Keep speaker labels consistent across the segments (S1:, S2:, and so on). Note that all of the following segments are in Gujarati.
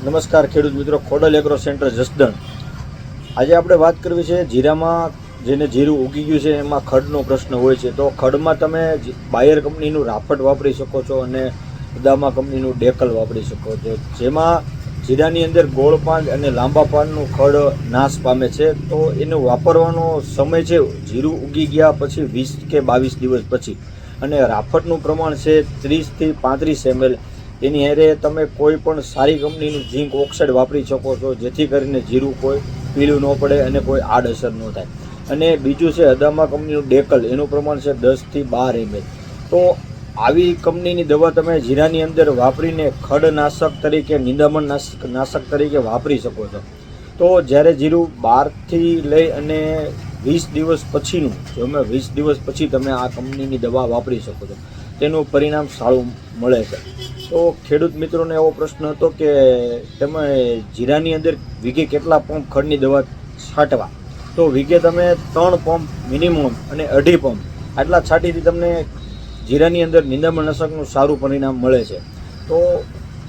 S1: નમસ્કાર ખેડૂત મિત્રો, ખોડલ એગ્રો સેન્ટર જસદણ. આજે આપણે વાત કરવી છે જીરામાં. જેને જીરું ઉગી ગયું છે એમાં ખડનો પ્રશ્ન હોય છે. તો ખડમાં તમે બાયર કંપનીનું રાફટ વાપરી શકો છો અને અદામા કંપનીનું ડેકલ વાપરી શકો છો, જેમાં જીરાની અંદર ગોળ પાન અને લાંબા પાનનું ખડ નાશ પામે છે. તો એને વાપરવાનો સમય છે જીરું ઉગી ગયા પછી 20 કે 22 દિવસ પછી, અને રાફટનું પ્રમાણ છે 30 થી 35 ml. એની હારે તમે કોઈ પણ સારી કંપનીનું ઝીંક ઓક્સાઇડ વાપરી શકો છો, જેથી કરીને જીરું કોઈ પીળું ન પડે અને કોઈ આડઅસર ન થાય. અને બીજું છે અદામા કંપનીનું ડેકલ, એનું પ્રમાણ છે 10 થી 12 ml. તો આવી કંપનીની દવા તમે જીરાની અંદર વાપરીને ખડનાશક તરીકે, નિંદામણ નાશક તરીકે વાપરી શકો છો. તો જ્યારે જીરું 12 થી લઈ અને 20 દિવસ પછીનું, જો અમે 20 દિવસ પછી તમે આ કંપનીની દવા વાપરી શકો છો, તેનું પરિણામ સારું મળે છે. તો ખેડૂત મિત્રોને એવો પ્રશ્ન હતો કે તમે જીરાની અંદર વીઘે કેટલા પંપ ખડની દવા છાંટવા? તો વીઘે તમે 3 પંપ મિનિમમ અને 2.5 પંપ આટલા છાંટીથી તમને જીરાની અંદર નિંદામણનાશકનું સારું પરિણામ મળે છે. તો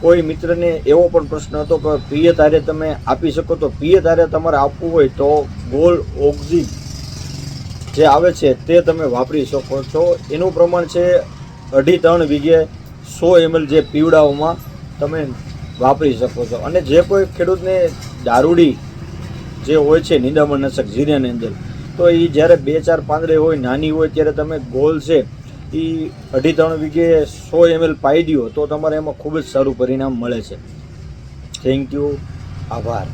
S1: કોઈ મિત્રને એવો પણ પ્રશ્ન હતો કે પિયત હારે તમે આપી શકો? તો પિયત હારે તમારે આપવું હોય તો ગોલ્ડ ઓક્ઝી જે આવે છે તે તમે વાપરી શકો છો. એનું પ્રમાણ છે 2.5-3 વીઘે 100 ml જે પીવડાઓમાં તમે વાપરી શકો છો. અને જે કોઈ ખેડૂતને દારૂડી જે હોય છે નિંદામણનાશક જીરાની અંદર, તો એ જ્યારે 2-4 પાંદડે હોય, નાની હોય, ત્યારે તમે ગોલ છે એ 2.5-3 વીઘે 100 ml પાઈ દો તો તમારે એમાં ખૂબ જ સારું પરિણામ મળે છે. થેન્ક યુ, આભાર.